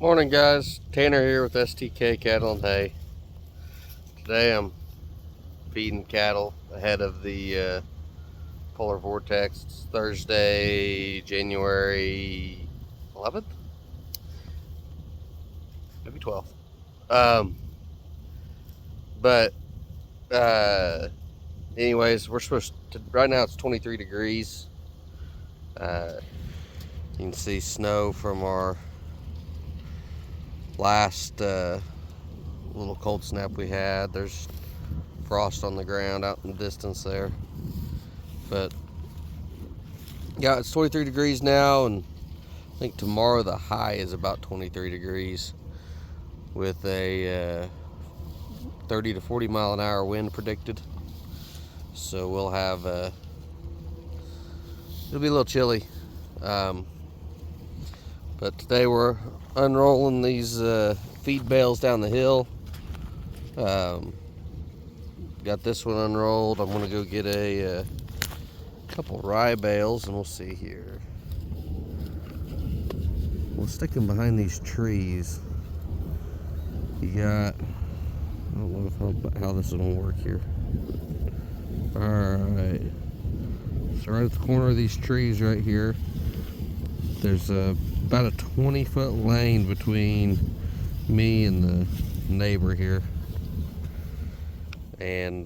Morning guys, Tanner here with STK Cattle and Hay. Today I'm feeding cattle ahead of the Polar Vortex. It's Thursday, January 11th? Maybe 12th. Um, but anyways, we're supposed to, right now it's 23 degrees. You can see snow from our last little cold snap we had. There's frost on the ground out in the distance there. But yeah, it's 23 degrees now, and I think tomorrow the high is about 23 degrees with a 30 to 40 mile an hour wind predicted. So we'll have, it'll be a little chilly. But today we're unrolling these feed bales down the hill. Got this one unrolled. I'm gonna go get a couple rye bales, and we'll see here. We'll stick them behind these trees. You got, I don't know how this is gonna work here. Alright, so right at the corner of these trees right here, there's about a 20-foot lane between me and the neighbor here. And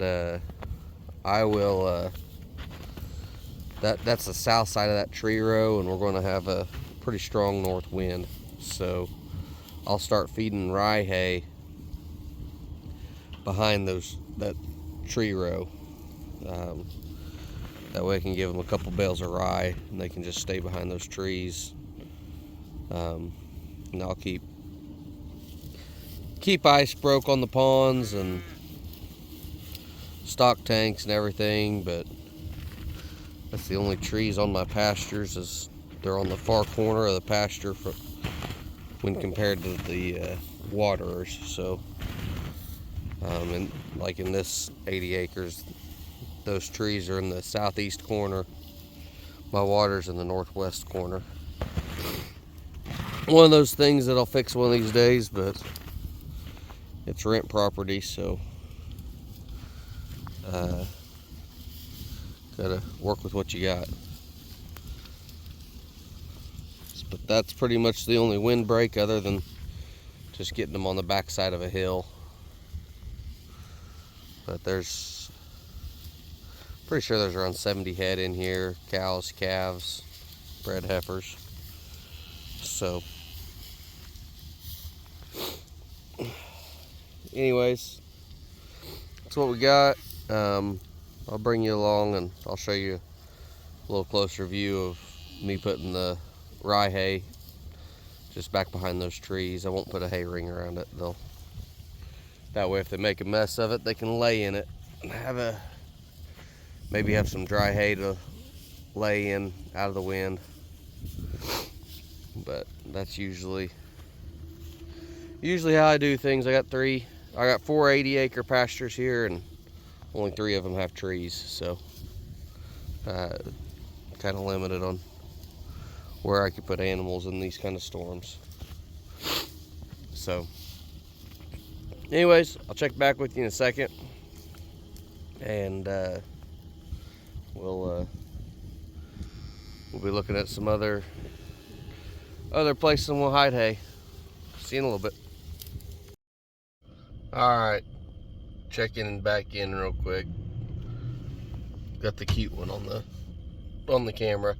I will, that's the south side of that tree row, and we're going to have a pretty strong north wind. So I'll start feeding rye hay behind that tree row. That way I can give them a couple bales of rye, and they can just stay behind those trees. And I'll keep ice broke on the ponds and stock tanks and everything, but that's the only trees on my pastures, is they're on the far corner of the pasture when compared to the waterers. So and like in this 80 acres, those trees are in the southeast corner, my water's in the northwest corner. One of those things that I'll fix one of these days, but it's rent property, so gotta work with what you got. But that's pretty much the only wind break, other than just getting them on the backside of a hill. But there's, pretty sure there's around 70 head in here, cows, calves, bred heifers. So anyways, that's what we got. I'll bring you along and I'll show you a little closer view of me putting the rye hay just back behind those trees. I won't put a hay ring around it. That way if they make a mess of it, they can lay in it and maybe have some dry hay to lay in out of the wind. But that's usually how I do things. I got 4 80-acre pastures here, and only 3 of them have trees, so kind of limited on where I could put animals in these kind of storms. So anyways, I'll check back with you in a second, and we'll be looking at some other places, and we'll hide hay. See you in a little bit. Alright, checking and back in real quick. Got the cute one on the camera.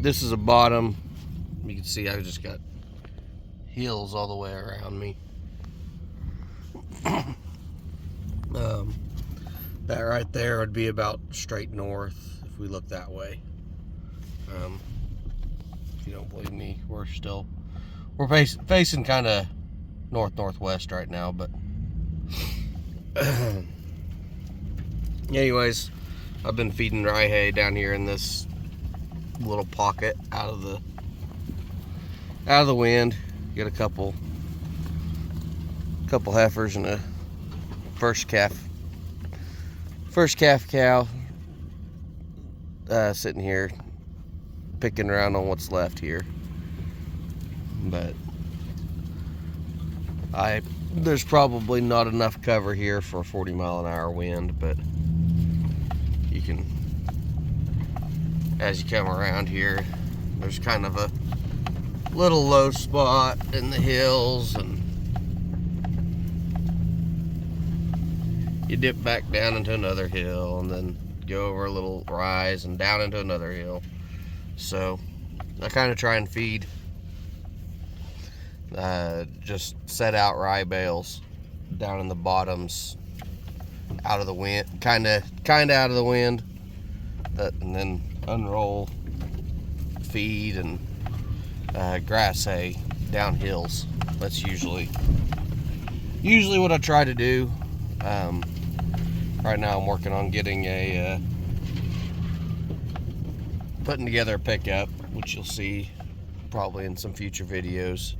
This is a bottom. You can see I've just got hills all the way around me. That right there would be about straight north if we look that way. If you don't believe me, we're facing kind of northwest right now, but anyways, I've been feeding rye hay down here in this little pocket out of the wind. Get a couple heifers and a first calf cow sitting here picking around on what's left here. But there's probably not enough cover here for a 40-mile-an-hour wind, but you can, as you come around here, there's kind of a little low spot in the hills, and you dip back down into another hill and then go over a little rise and down into another hill. So I kind of try and feed just set out rye bales down in the bottoms, out of the wind, kind of out of the wind, and then unroll feed and grass hay down hills. That's usually what I try to do. Right now I'm working on getting putting together a pickup, which you'll see probably in some future videos.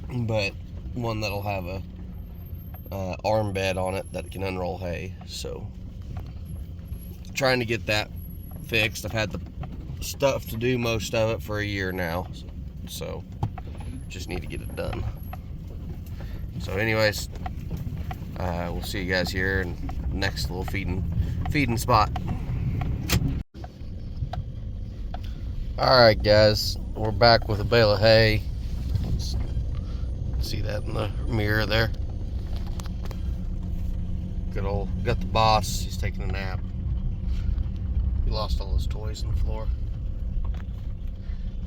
But one that'll have a arm bed on it that can unroll hay. So trying to get that fixed. I've had the stuff to do most of it for a year now, so just need to get it done. So anyways, we'll see you guys here in the next little feeding spot. Alright guys, we're back with a bale of hay. See that in the mirror there? Got the boss, he's taking a nap. He lost all his toys on the floor.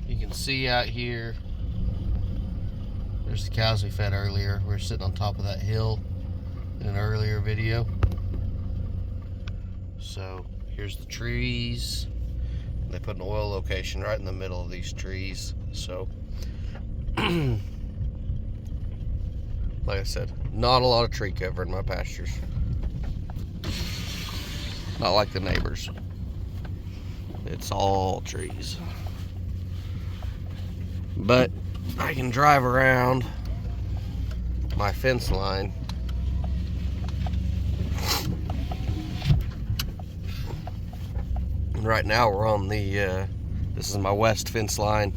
You can see out here, there's the cows we fed earlier. We were sitting on top of that hill in an earlier video. So here's the trees. They put an oil location right in the middle of these trees. So like I said, not a lot of tree cover in my pastures. Not like the neighbors. It's all trees. But I can drive around my fence line. And right now we're on the, this is my west fence line.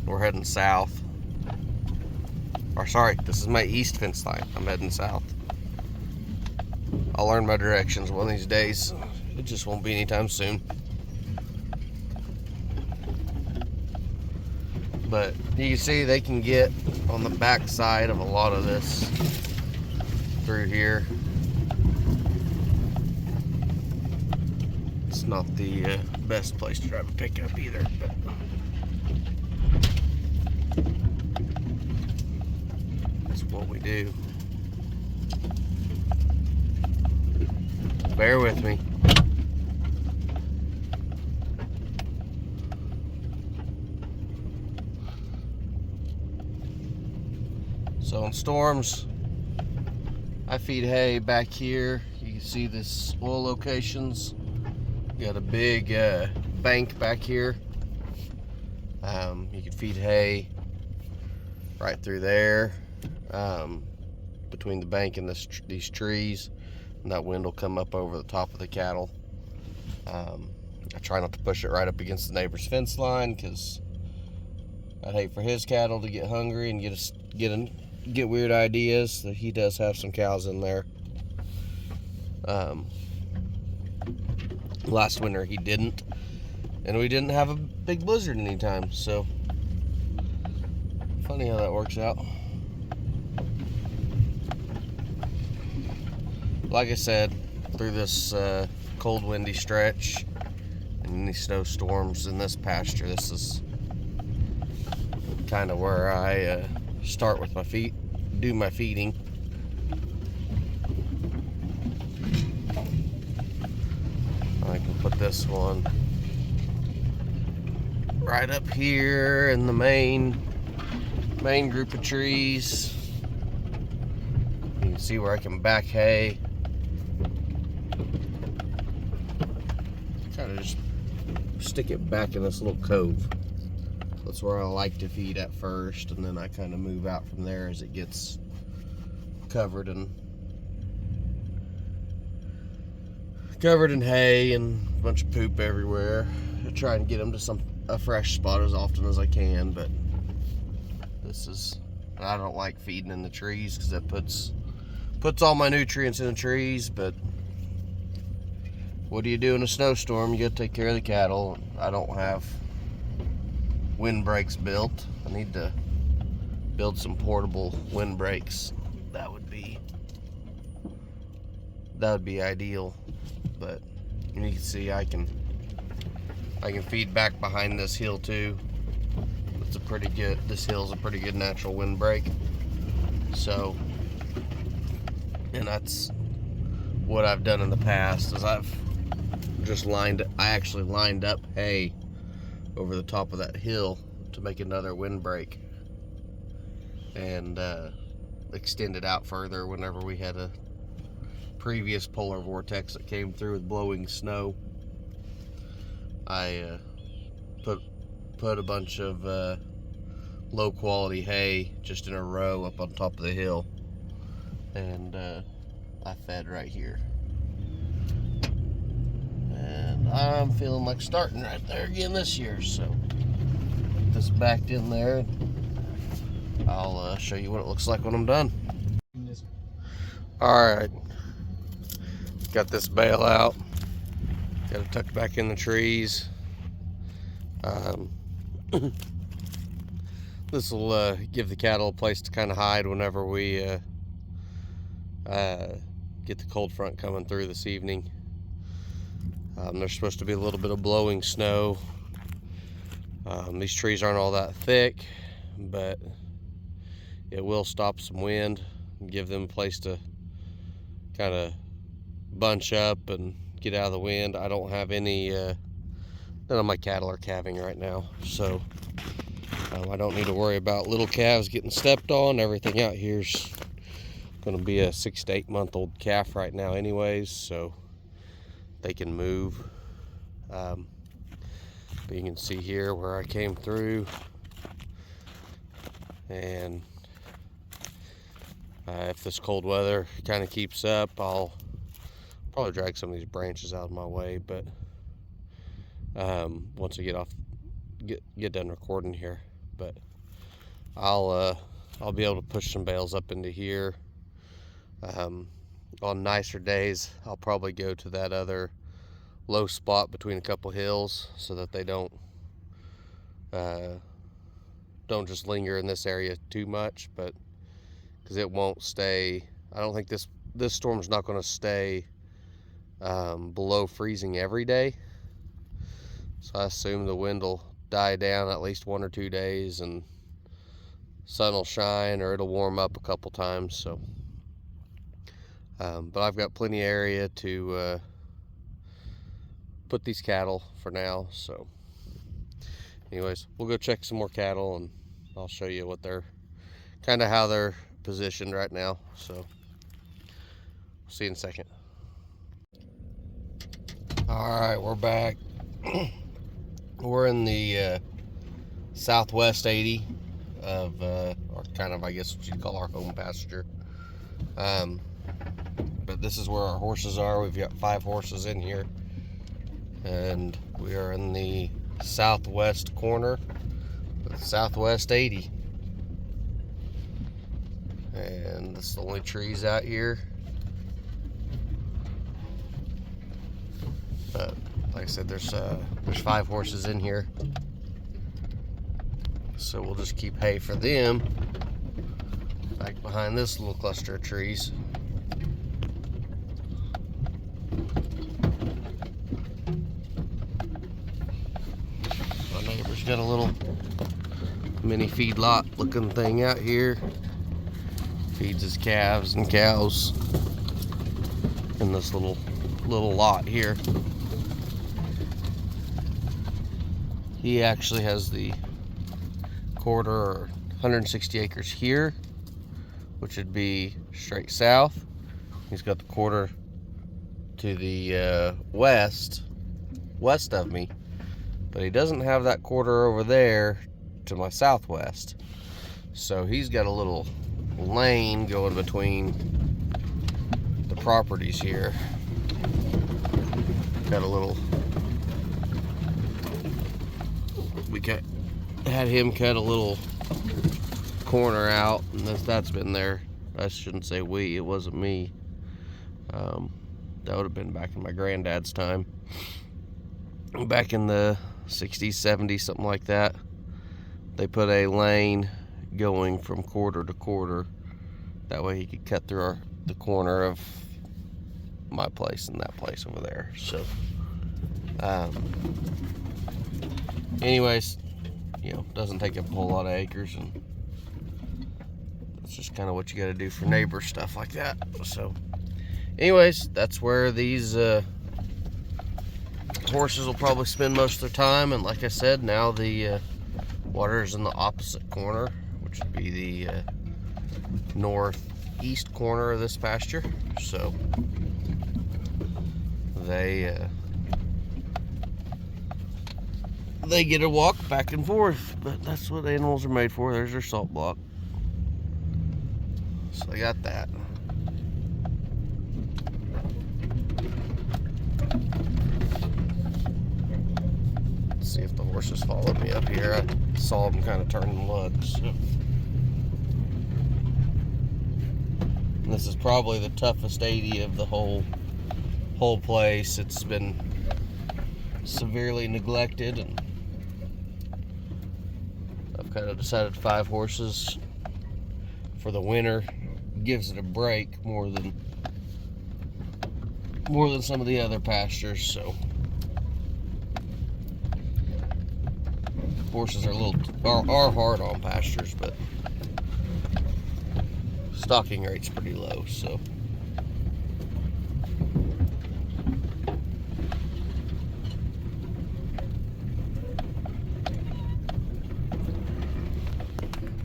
We're heading south. Or sorry, this is my east fence line. I'm heading south. I'll learn my directions one of these days. It just won't be anytime soon. But you can see they can get on the back side of a lot of this through here. It's not the best place to drive a pickup either, but that's what we do. Bear with me. So in storms, I feed hay back here. You can see this oil locations. Got a big bank back here. You can feed hay right through there, between the bank and these trees, and that wind will come up over the top of the cattle. I try not to push it right up against the neighbor's fence line, because I'd hate for his cattle to get hungry and get weird ideas. That he does have some cows in there. Last winter he didn't, and we didn't have a big blizzard anytime, so funny how that works out. Like I said, through this cold windy stretch and any snowstorms in this pasture, this is kind of where I start with my feet, do my feeding. I can put this one right up here in the main group of trees. You can see where I can back hay. Kind of just stick it back in this little cove. That's where I like to feed at first, and then I kind of move out from there as it gets covered and covered in hay and a bunch of poop everywhere. I try and get them to a fresh spot as often as I can, but I don't like feeding in the trees because that puts all my nutrients in the trees. But what do you do in a snowstorm? You got to take care of the cattle. I don't have windbreaks built. I need to build some portable windbreaks. That would be ideal. But you can see I can feed back behind this hill too. This hill's a pretty good natural windbreak. So, and that's what I've done in the past is I actually lined up hay over the top of that hill to make another windbreak, and extended out further whenever we had a previous polar vortex that came through with blowing snow. I put a bunch of low quality hay just in a row up on top of the hill, and I fed right here. And I'm feeling like starting right there again this year, so get this backed in there. I'll show you what it looks like when I'm done. Alright, got this bale out, got it tucked back in the trees. This will give the cattle a place to kind of hide whenever we get the cold front coming through this evening. There's supposed to be a little bit of blowing snow. These trees aren't all that thick, but it will stop some wind and give them a place to kind of bunch up and get out of the wind. I don't have any, none of my cattle are calving right now, so I don't need to worry about little calves getting stepped on. Everything out here's going to be a 6 to 8 month old calf right now anyways, so they can move. But you can see here where I came through, and if this cold weather kind of keeps up, I'll probably drag some of these branches out of my way. But once I get done recording here, but I'll be able to push some bales up into here. On nicer days, I'll probably go to that other low spot between a couple hills so that they don't just linger in this area too much, but because it won't stay. I don't think this storm's not going to stay below freezing every day, so I assume the wind will die down at least 1 or 2 days and sun will shine, or it'll warm up a couple times. So but I've got plenty of area to put these cattle for now. So anyways, we'll go check some more cattle and I'll show you what they're how they're positioned right now. So see you in a second. All right, we're back. We're in the southwest 80 of or kind of, I guess what you'd call our home pasture. But this is where our horses are. We've got 5 horses in here, and we are in the southwest corner of southwest 80, and this is the only trees out here. But like I said, there's 5 horses in here, so we'll just keep hay for them back behind this little cluster of trees. My neighbor's got a little mini feedlot looking thing out here. Feeds his calves and cows in this little lot here. He actually has the quarter or 160 acres here, which would be straight south. He's got the quarter to the west of me, but he doesn't have that quarter over there to my southwest. So he's got a little lane going between the properties here. got a little, had him cut a little corner out, and that's been there. I shouldn't say we, it wasn't me. That would have been back in my granddad's time, back in the 60s, 70s, something like that. They put a lane going from quarter to quarter, that way he could cut through the corner of my place and that place over there. So anyways, you know, doesn't take up a whole lot of acres, and that's just kind of what you got to do for neighbor stuff like that. So anyways, that's where these horses will probably spend most of their time. And like I said, now the water is in the opposite corner, which would be the northeast corner of this pasture. So they get to walk back and forth, but that's what animals are made for. There's their salt block. So they got that. Let's see if the horses followed me up here. I saw them kind of turn and look. So. This is probably the toughest 80 of the whole place. It's been severely neglected, and I've kind of decided 5 horses for the winter gives it a break more than some of the other pastures. So horses are hard on pastures, but stocking rate's pretty low. So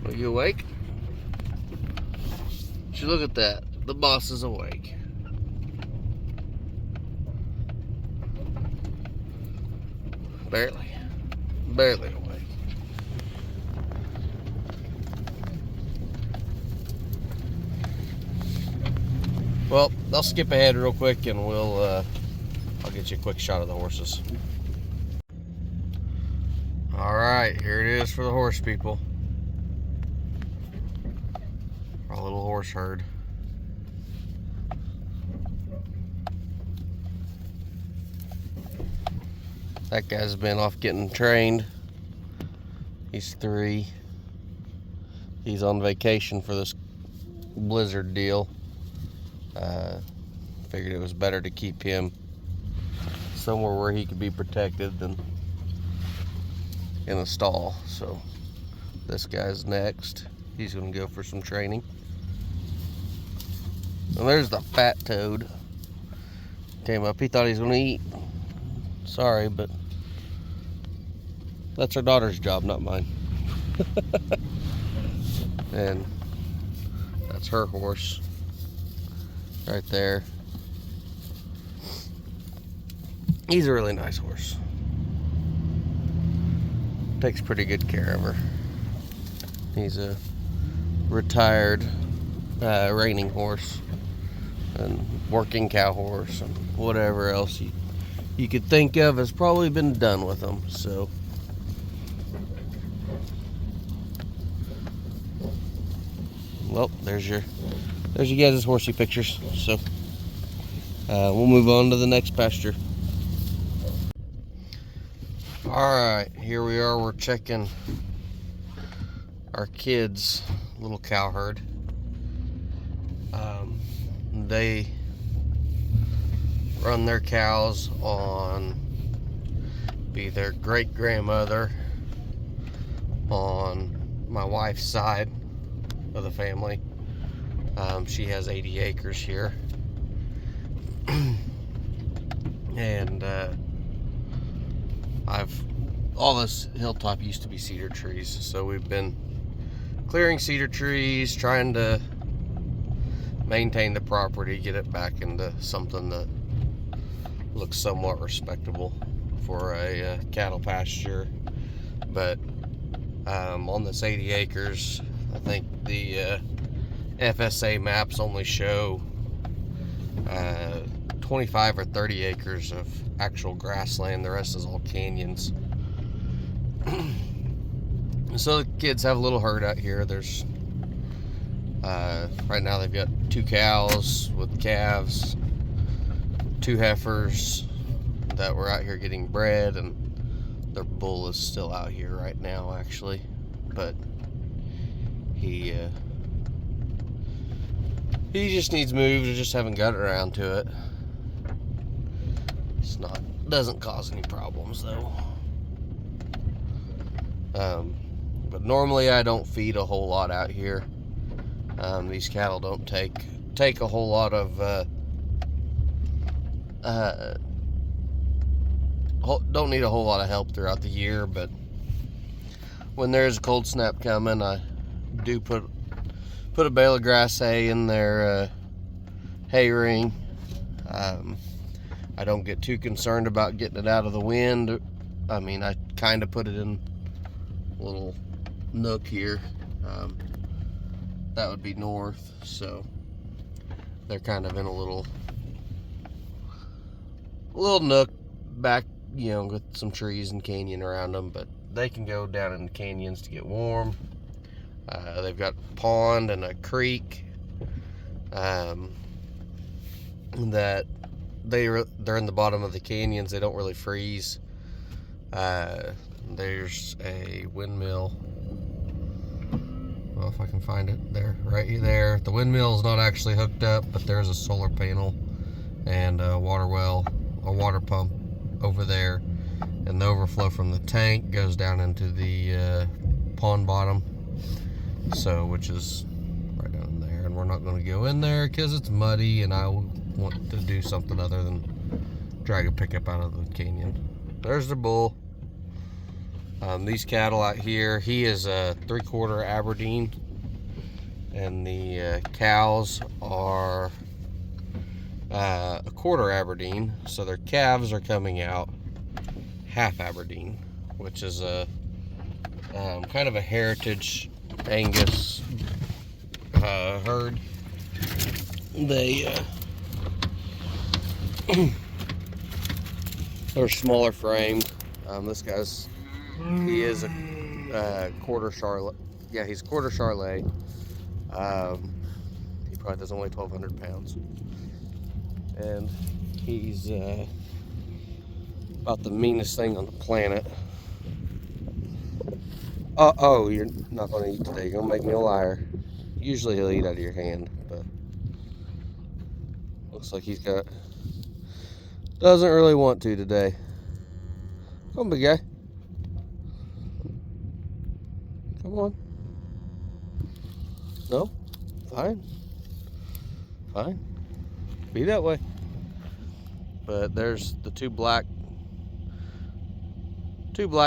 are you awake? You look at that. The boss is awake. Barely awake. Well, I'll skip ahead real quick, and I'll get you a quick shot of the horses. All right, here it is for the horse people. Our little horse herd. That guy's been off getting trained. He's 3. He's on vacation for this blizzard deal. Figured it was better to keep him somewhere where he could be protected than in a stall. So this guy's next. He's going to go for some training. And there's the fat toad. Came up. He thought he was going to eat. Sorry, but that's our daughter's job, not mine. And that's her horse right there. He's a really nice horse. Takes pretty good care of her. He's a retired reining horse and working cow horse and whatever else you could think of has probably been done with them. So well, there's you guys' horsey pictures. So we'll move on to the next pasture. Alright, here we are. We're checking our kids' little cow herd. They run their cows on be their great grandmother on my wife's side of the family. She has 80 acres here. And all this hilltop used to be cedar trees, so we've been clearing cedar trees, trying to maintain the property, get it back into something that looks somewhat respectable for a cattle pasture. But on this 80 acres, I think the FSA maps only show 25 or 30 acres of actual grassland. The rest is all canyons. So the kids have a little herd out here. There's right now they've got 2 cows with calves, 2 heifers that were out here getting bred, and their bull is still out here right now, actually. But he just needs moved. I just haven't got around to it. Doesn't cause any problems though. But normally I don't feed a whole lot out here. These cattle don't take a whole lot of don't need a whole lot of help throughout the year, but when there's a cold snap coming, I do put a bale of grass hay in their hay ring. I don't get too concerned about getting it out of the wind. I mean, I kind of put it in a little nook here. That would be north, so they're kind of in a little nook back, you know, with some trees and canyon around them, but they can go down in the canyons to get warm. They've got a pond and a creek that they're in the bottom of the canyons. They don't really freeze. There's a windmill. Well, if I can find it, there, right there. The windmill is not actually hooked up, but there's a solar panel and a water well, a water pump over there, and the overflow from the tank goes down into the pond bottom, so which is right down there. And we're not going to go in there because it's muddy, and I want to do something other than drag a pickup out of the canyon. There's the bull. These cattle out here, he is a 3/4 Aberdeen, and the cows are a 1/4 Aberdeen, so their calves are coming out half Aberdeen, which is a kind of a heritage Angus herd. They're smaller frame. This guy's, he is a 1/4 Charlotte. Yeah, he's 1/4 Charlet. He probably doesn't weigh 1,200 pounds. And he's about the meanest thing on the planet. Oh, you're not going to eat today. You're going to make me a liar. Usually he'll eat out of your hand, but looks like doesn't really want to today. Come on, big guy. Come on. No? Fine. Be that way. But there's the two black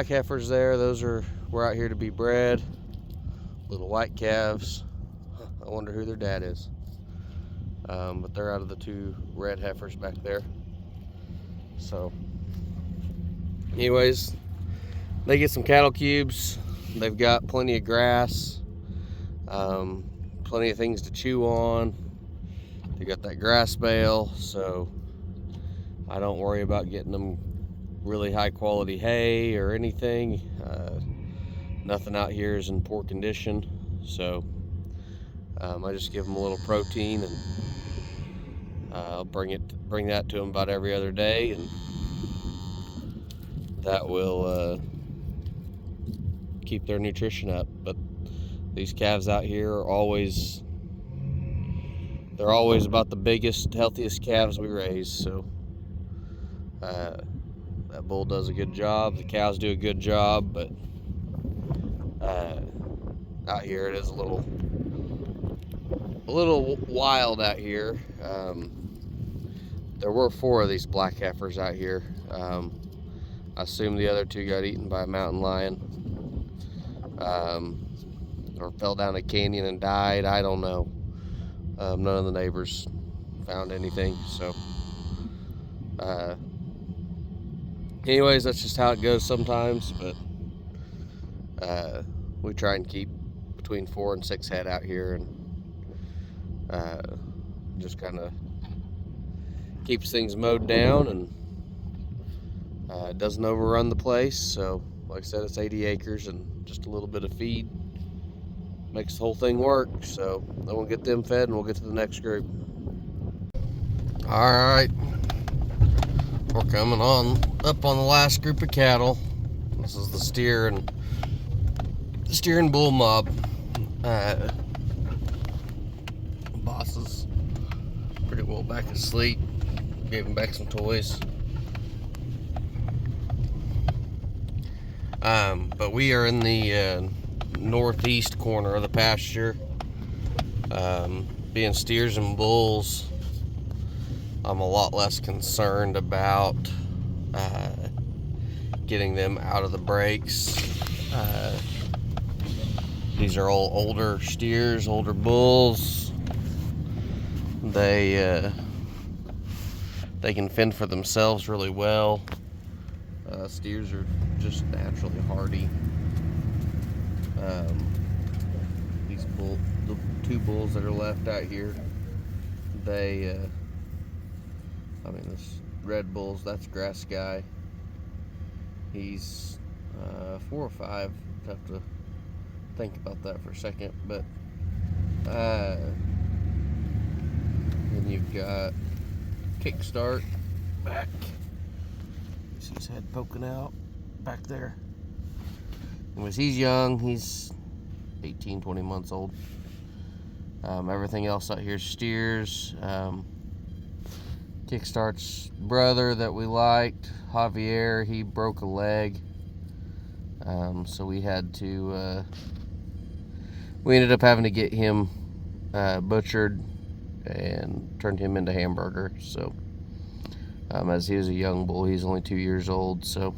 heifers there. Those were out here to be bred. Little white calves. I wonder who their dad is. But they're out of the 2 red heifers back there. So anyways, they get some cattle cubes. They've got plenty of grass, plenty of things to chew on. They got that grass bale, so I don't worry about getting them really high quality hay or anything. Nothing out here is in poor condition, so I just give them a little protein, and I'll bring that to them about every other day, and that will keep their nutrition up. But these calves out here are always about the biggest, healthiest calves we raise. So that bull does a good job. The cows do a good job, but out here it is a little wild out here. There were 4 of these black heifers out here. I assume the other 2 got eaten by a mountain lion, or fell down a canyon and died. I don't know. None of the neighbors found anything. So anyways, that's just how it goes sometimes. But we try and keep between 4 and 6 head out here, and just kind of keeps things mowed down and doesn't overrun the place. So like I said, it's 80 acres and just a little bit of feed makes the whole thing work. So then we'll get them fed and we'll get to the next group. All right, we're coming on up on the last group of cattle. This is the steer and bull mob. Boss is pretty well back asleep. Gave him back some toys. But we are in the northeast corner of the pasture. Being steers and bulls, I'm a lot less concerned about getting them out of the breaks. These are all older steers, older bulls. They can fend for themselves really well. Steers are just naturally hardy. The two bulls that are left out here, this red bull's, that's Grass Guy. He's 4 or 5. Have to think about that for a second. But then you've got Kickstart back. See his head poking out back there. And he's young, he's 18, 20 months old. Everything else out here steers. Kickstart's brother that we liked, Javier, he broke a leg. So we ended up having to get him butchered and turned him into hamburger. So as he was a young bull, he's only 2 years old. So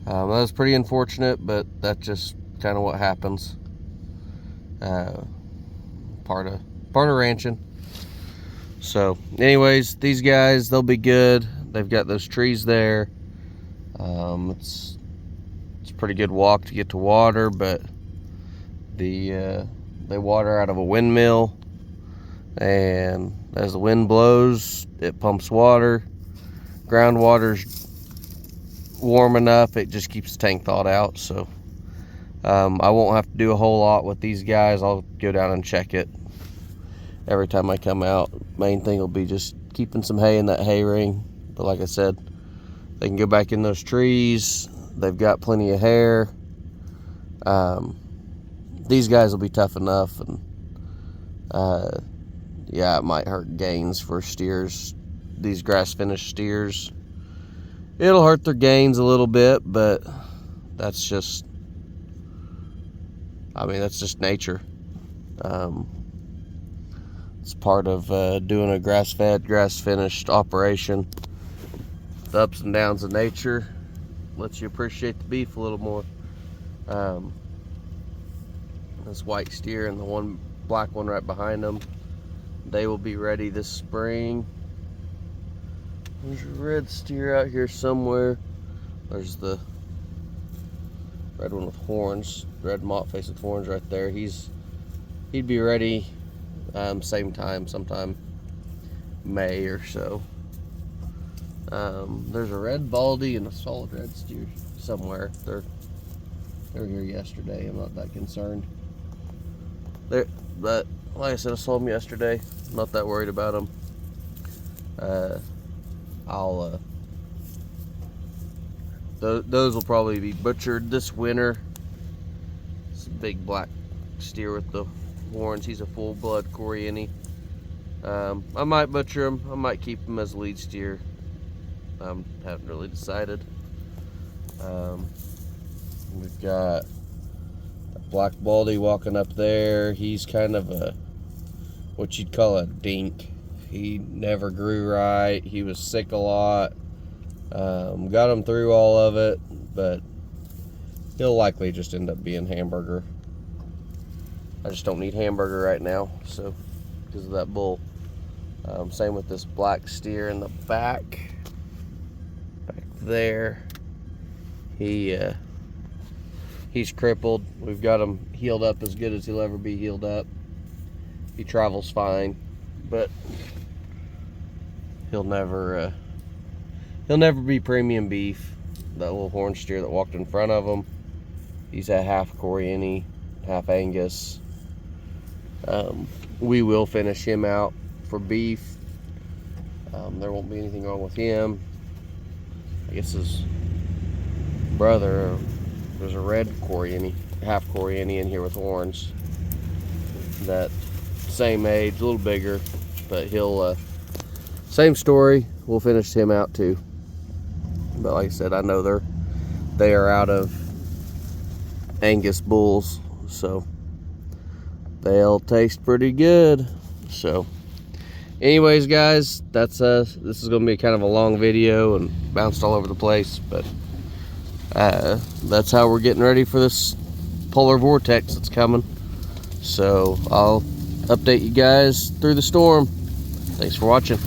that was pretty unfortunate, but that's just kind of what happens. Part of ranching. So anyways, these guys, they'll be good. They've got those trees there. It's a pretty good walk to get to water, but they water out of a windmill, and as the wind blows, it pumps water. Groundwater's warm enough, it just keeps the tank thawed out. So I won't have to do a whole lot with these guys. I'll go down and check it every time I come out. Main thing will be just keeping some hay in that hay ring. But like I said, they can go back in those trees. They've got plenty of hair. These guys will be tough enough, and yeah, it might hurt gains for steers. These grass finished steers, it'll hurt their gains a little bit, but that's just nature. It's part of doing a grass-fed, grass-finished operation. The ups and downs of nature lets you appreciate the beef a little more. This white steer and the one black one right behind them, they will be ready this spring. There's a red steer out here somewhere. There's the red one with horns, red mott face with horns right there. He'd be ready same time, sometime May or so. There's a red baldy and a solid red steer somewhere. They were here yesterday. I'm not that concerned. But like I said, I saw them yesterday. I'm not that worried about them. Those will probably be butchered this winter. It's a big black steer with the horns. He's a full-blood Coriani. I might butcher him. I might keep him as a lead steer. Haven't really decided. We've got a black baldy walking up there. He's kind of what you'd call a dink. He never grew right. He was sick a lot. Got him through all of it, but he'll likely just end up being hamburger. I just don't need hamburger right now, so because of that bull. Same with this black steer in the back there. He's crippled. We've got him healed up as good as he'll ever be healed up. He travels fine, but he'll never be premium beef. That little horn steer that walked in front of him, he's a half Coriani, half Angus. We will finish him out for beef. There won't be anything wrong with him. I guess his brother, there's a red Coriani, half Coriani in here with horns. That same age, a little bigger, but he'll, same story, we'll finish him out too. But like I said, I know they are out of Angus bulls, so they'll taste pretty good. So anyways, guys, that's this is gonna be kind of a long video and bounced all over the place, but that's how we're getting ready for this polar vortex that's coming. So I'll update you guys through the storm. Thanks for watching.